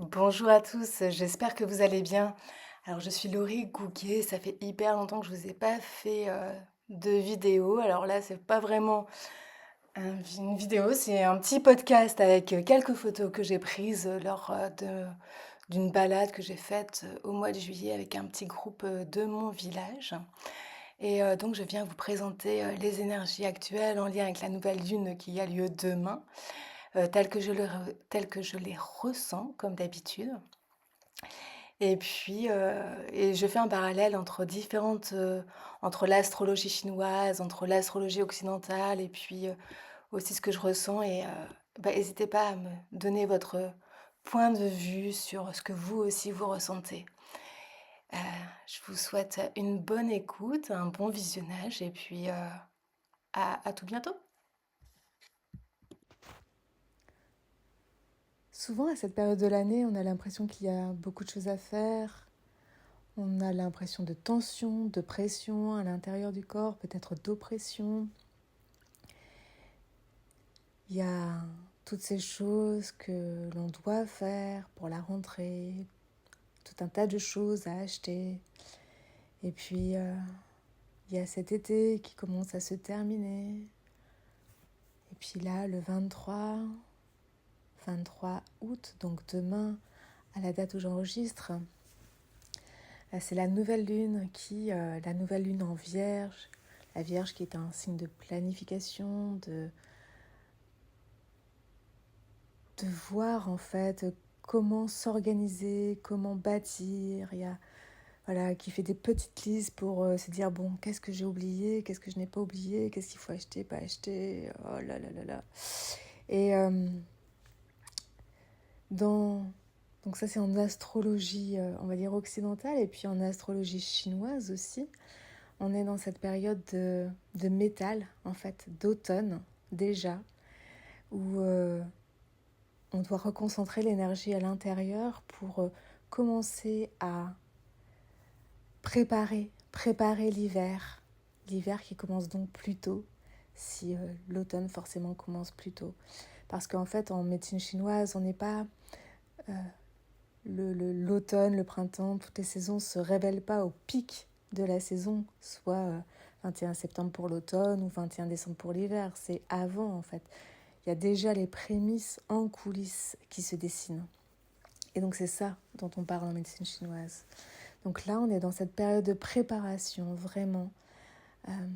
Bonjour à tous, j'espère que vous allez bien. Alors je suis Laurie Gouguet, ça fait hyper longtemps que je vous ai pas fait, de vidéo. Alors là, c'est pas vraiment une vidéo, c'est un petit podcast avec, quelques photos que j'ai prises, lors, d'une balade que j'ai faite, au mois de juillet avec un petit groupe, de mon village et donc je viens vous présenter, les énergies actuelles en lien avec la nouvelle lune qui a lieu demain, telles que je les ressens comme d'habitude. Et puis, et je fais un parallèle entre l'astrologie chinoise, entre l'astrologie occidentale et puis, aussi ce que je ressens et hésitez pas à me donner votre point de vue sur ce que vous aussi vous ressentez. Heu, je vous souhaite une bonne écoute, un bon visionnage et puis, à tout bientôt. Souvent, à cette période de l'année, on a l'impression qu'il y a beaucoup de choses à faire. On a l'impression de tension, de pression à l'intérieur du corps, peut-être d'oppression. Il y a toutes ces choses que l'on doit faire pour la rentrée, tout un tas de choses à acheter. Et puis, il y a cet été qui commence à se terminer. Et puis là, le 23 août, donc demain, à la date où j'enregistre, c'est la nouvelle lune en Vierge, la Vierge qui est un signe de planification, de voir en fait comment s'organiser, comment bâtir. Il y a voilà qui fait des petites listes pour se dire bon, qu'est-ce que j'ai oublié, qu'est-ce que je n'ai pas oublié, qu'est-ce qu'il faut acheter, pas acheter. Oh là là là là. Et dans donc ça c'est en astrologie, on va dire occidentale, et puis en astrologie chinoise aussi. On est dans cette période de métal, en fait, d'automne déjà, où on doit reconcentrer l'énergie à l'intérieur pour commencer à préparer l'hiver. L'hiver qui commence donc plus tôt, si l'automne forcément commence plus tôt. Parce qu'en fait, en médecine chinoise, on n'est pas... euh, l'automne, le printemps, toutes les saisons ne se révèlent pas au pic de la saison, soit 21 septembre pour l'automne ou 21 décembre pour l'hiver. C'est avant, en fait. Il y a déjà les prémices en coulisses qui se dessinent. Et donc c'est ça dont on parle en médecine chinoise. Donc là, on est dans cette période de préparation, vraiment, euh,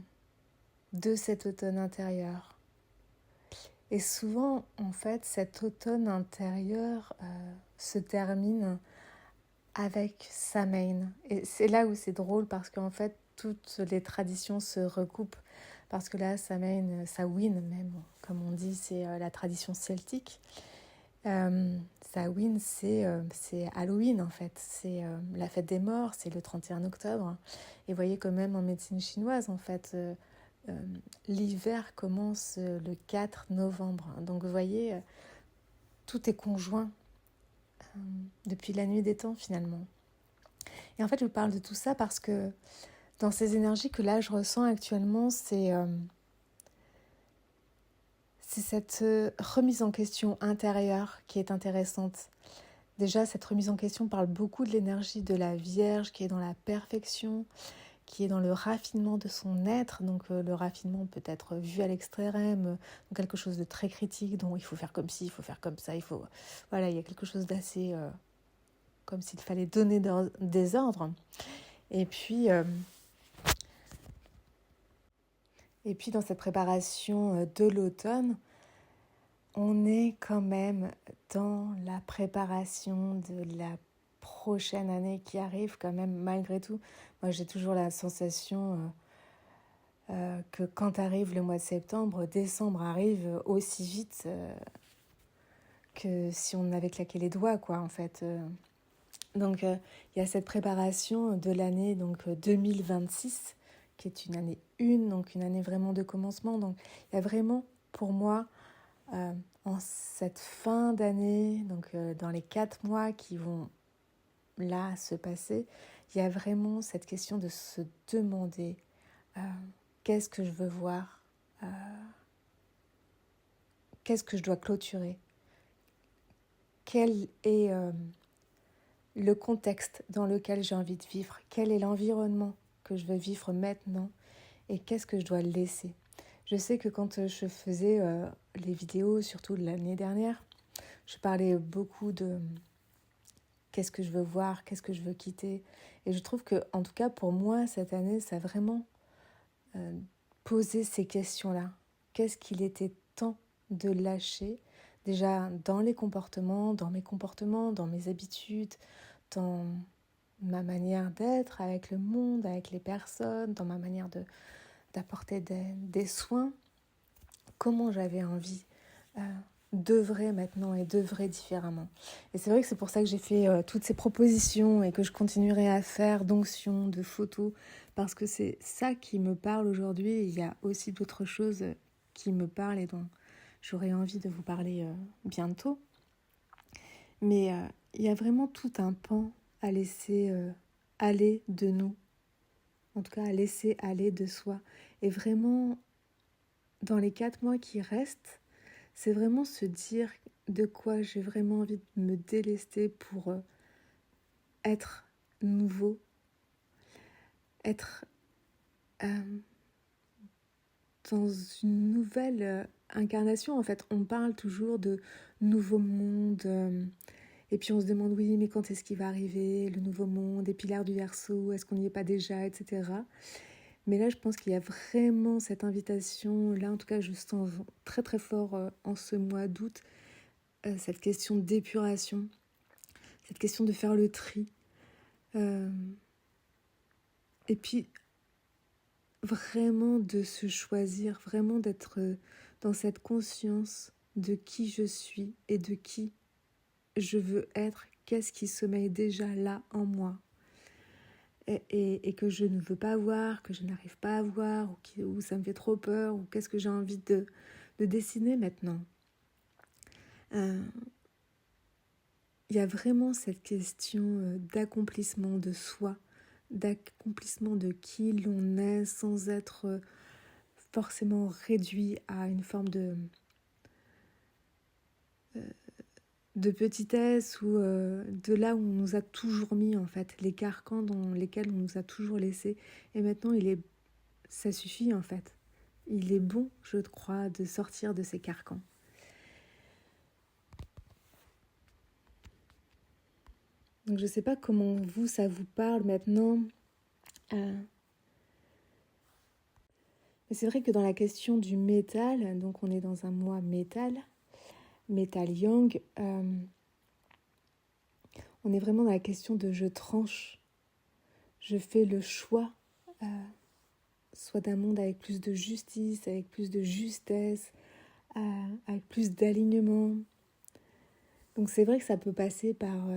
de cet automne intérieur. Et souvent, en fait, cet automne intérieur se termine avec Samhain. Et c'est là où c'est drôle parce qu'en fait, toutes les traditions se recoupent. Parce que là, Samhain, Samhain même, comme on dit, c'est la tradition celtique. Samhain, c'est Halloween en fait. C'est la fête des morts, c'est le 31 octobre. Et vous voyez quand même en médecine chinoise, en fait, l'hiver commence le 4 novembre. Donc vous voyez, tout est conjoint depuis la nuit des temps finalement. Et en fait, je vous parle de tout ça parce que dans ces énergies que là je ressens actuellement, c'est cette remise en question intérieure qui est intéressante. Déjà, cette remise en question parle beaucoup de l'énergie de la Vierge qui est dans la perfection, qui est dans le raffinement de son être. Donc le raffinement peut être vu à l'extrême, quelque chose de très critique, dont il faut faire comme ci, il faut faire comme ça, il faut... Voilà, il y a quelque chose d'assez... comme s'il fallait donner des ordres. Et puis... Et puis dans cette préparation de l'automne, on est quand même dans la préparation de la prochaine année qui arrive quand même malgré tout. Moi j'ai toujours la sensation que quand arrive le mois de septembre, décembre arrive aussi vite que si on avait claqué les doigts quoi en fait. Donc il y a cette préparation de l'année donc 2026 qui est une année 1, donc une année vraiment de commencement. Donc il y a vraiment pour moi euh, en cette fin d'année, donc dans les 4 mois qui vont là se passer, il y a vraiment cette question de se demander euh, qu'est-ce que je veux voir, qu'est-ce que je dois clôturer, quel est le contexte dans lequel j'ai envie de vivre, quel est l'environnement que je veux vivre maintenant et qu'est-ce que je dois laisser. Je sais que quand je faisais les vidéos, surtout l'année dernière, je parlais beaucoup de qu'est-ce que je veux voir, qu'est-ce que je veux quitter. Et je trouve que, en tout cas pour moi, cette année, ça a vraiment posé ces questions-là. Qu'est-ce qu'il était temps de lâcher, déjà dans les comportements, dans mes comportements, dans mes habitudes, dans ma manière d'être avec le monde, avec les personnes, dans ma manière d'apporter des soins, comment j'avais envie d'œuvrer maintenant et d'œuvrer différemment. Et c'est vrai que c'est pour ça que j'ai fait toutes ces propositions et que je continuerai à faire d'onction, de photos, parce que c'est ça qui me parle aujourd'hui. Il y a aussi d'autres choses qui me parlent et dont j'aurais envie de vous parler bientôt. Mais il y a vraiment tout un pan à laisser aller de nous, en tout cas à laisser aller de soi. Et vraiment, dans les 4 mois qui restent, c'est vraiment se dire de quoi j'ai vraiment envie de me délester pour être nouveau, être dans une nouvelle incarnation. En fait, on parle toujours de nouveau monde, et puis on se demande, oui, mais quand est-ce qu'il va arriver, le nouveau monde, et puis l'ère du Verseau, est-ce qu'on n'y est pas déjà, etc. Mais là, je pense qu'il y a vraiment cette invitation, là en tout cas je sens très très fort en ce mois d'août, cette question d'épuration, cette question de faire le tri. Et puis vraiment de se choisir, vraiment d'être dans cette conscience de qui je suis et de qui je veux être, qu'est-ce qui sommeille déjà là en moi. Et que je ne veux pas voir, que je n'arrive pas à voir, ou ça me fait trop peur, ou qu'est-ce que j'ai envie de dessiner maintenant. Il y a vraiment cette question d'accomplissement de soi, d'accomplissement de qui l'on est sans être forcément réduit à une forme de petitesse ou de là où on nous a toujours mis en fait, les carcans dans lesquels on nous a toujours laissés. Et maintenant, ça suffit en fait. Il est bon, je crois, de sortir de ces carcans. Donc je ne sais pas comment ça vous parle maintenant. Mais c'est vrai que dans la question du métal, donc on est dans un mois métal yang, on est vraiment dans la question de je tranche, je fais le choix, soit d'un monde avec plus de justice, avec plus de justesse, avec plus d'alignement. Donc c'est vrai que ça peut passer par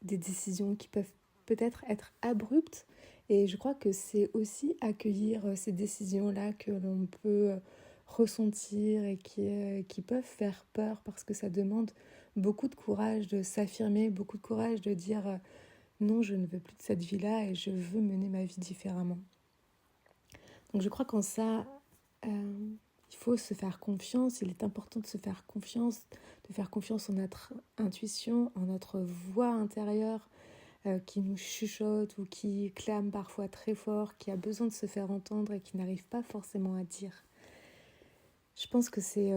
des décisions qui peuvent peut-être être abruptes, et je crois que c'est aussi accueillir ces décisions-là que l'on peut ressentir et qui peuvent faire peur, parce que ça demande beaucoup de courage de s'affirmer, beaucoup de courage de dire non, je ne veux plus de cette vie-là et je veux mener ma vie différemment. Donc je crois qu'en ça, il faut se faire confiance, il est important de se faire confiance, de faire confiance en notre intuition, en notre voix intérieure qui nous chuchote ou qui clame parfois très fort, qui a besoin de se faire entendre et qui n'arrive pas forcément à dire. Je pense que c'est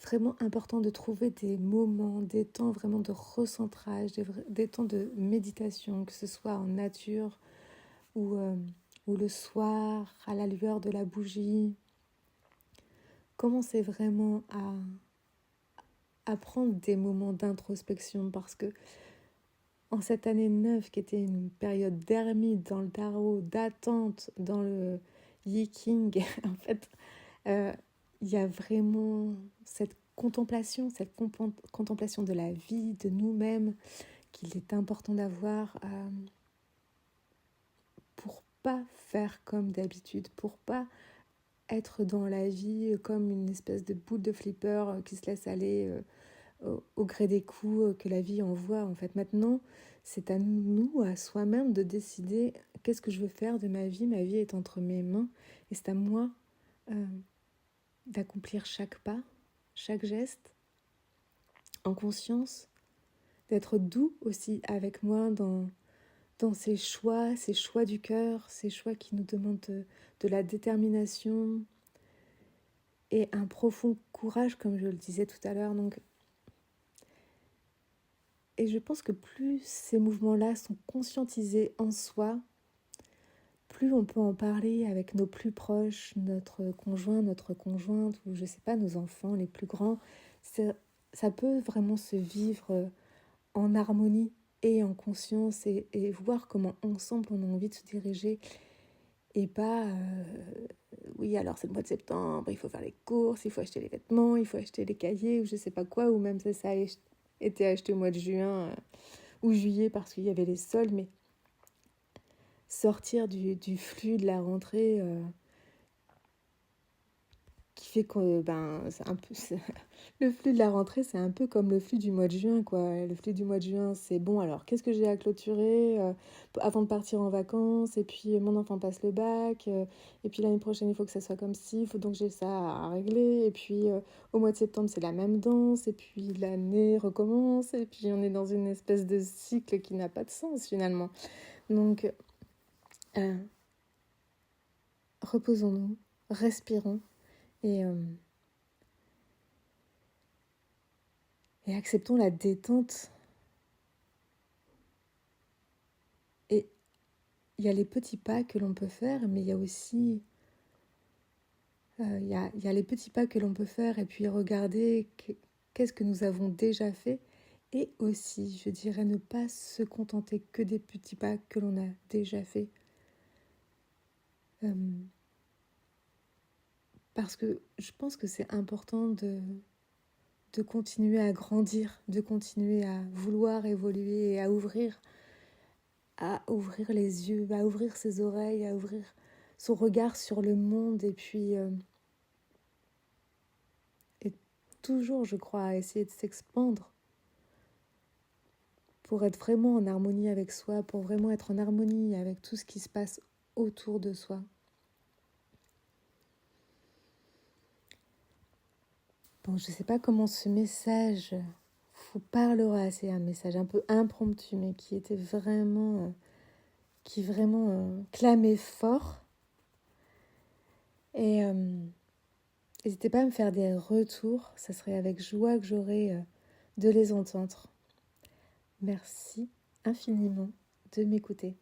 vraiment important de trouver des moments, des temps vraiment de recentrage, des temps de méditation, que ce soit en nature ou le soir, à la lueur de la bougie. Commencez vraiment à prendre des moments d'introspection, parce que en cette année 9, qui était une période d'ermite dans le tarot, d'attente dans le yiking, en fait, il y a vraiment cette contemplation de la vie, de nous-mêmes, qu'il est important d'avoir pour pas faire comme d'habitude, pour pas être dans la vie comme une espèce de boule de flipper qui se laisse aller au gré des coups que la vie envoie. En fait, maintenant, c'est à nous, à soi-même, de décider qu'est-ce que je veux faire de ma vie. Ma vie est entre mes mains et c'est à moi d'accomplir chaque pas, chaque geste. en conscience, d'être doux aussi avec moi dans ces choix du cœur, ces choix qui nous demandent de la détermination et un profond courage, comme je le disais tout à l'heure. Donc, et je pense que plus ces mouvements-là sont conscientisés en soi, plus on peut en parler avec nos plus proches, notre conjoint, notre conjointe, ou je sais pas, nos enfants, les plus grands. Ça peut vraiment se vivre en harmonie et en conscience et voir comment ensemble on a envie de se diriger et pas oui alors c'est le mois de septembre, il faut faire les courses, il faut acheter les vêtements, il faut acheter les cahiers ou je sais pas quoi, ou même ça a été acheté au mois de juin ou juillet parce qu'il y avait les soldes, mais sortir du flux de la rentrée qui fait que c'est un peu le flux de la rentrée, c'est un peu comme le flux du mois de juin, quoi. Le flux du mois de juin, c'est bon, alors qu'est-ce que j'ai à clôturer avant de partir en vacances, et puis mon enfant passe le bac, et puis l'année prochaine il faut que ça soit comme ci, il faut donc j'ai ça à régler, et puis au mois de septembre c'est la même danse, et puis l'année recommence, et puis on est dans une espèce de cycle qui n'a pas de sens finalement. Donc reposons-nous, respirons, et acceptons la détente. Et il y a les petits pas que l'on peut faire, mais il y a aussi il y a les petits pas que l'on peut faire et puis regarder qu'est-ce que nous avons déjà fait. Et aussi, je dirais, ne pas se contenter que des petits pas que l'on a déjà fait. Parce que je pense que c'est important de continuer à grandir, de continuer à vouloir évoluer et à ouvrir les yeux, à ouvrir ses oreilles, à ouvrir son regard sur le monde et puis et toujours, je crois, à essayer de s'expandre pour être vraiment en harmonie avec soi, pour vraiment être en harmonie avec tout ce qui se passe autour de soi. Bon, je ne sais pas comment ce message vous parlera, c'est un message un peu impromptu, mais qui était vraiment, clamait fort. Et n'hésitez pas à me faire des retours, ça serait avec joie que j'aurais de les entendre. Merci infiniment de m'écouter.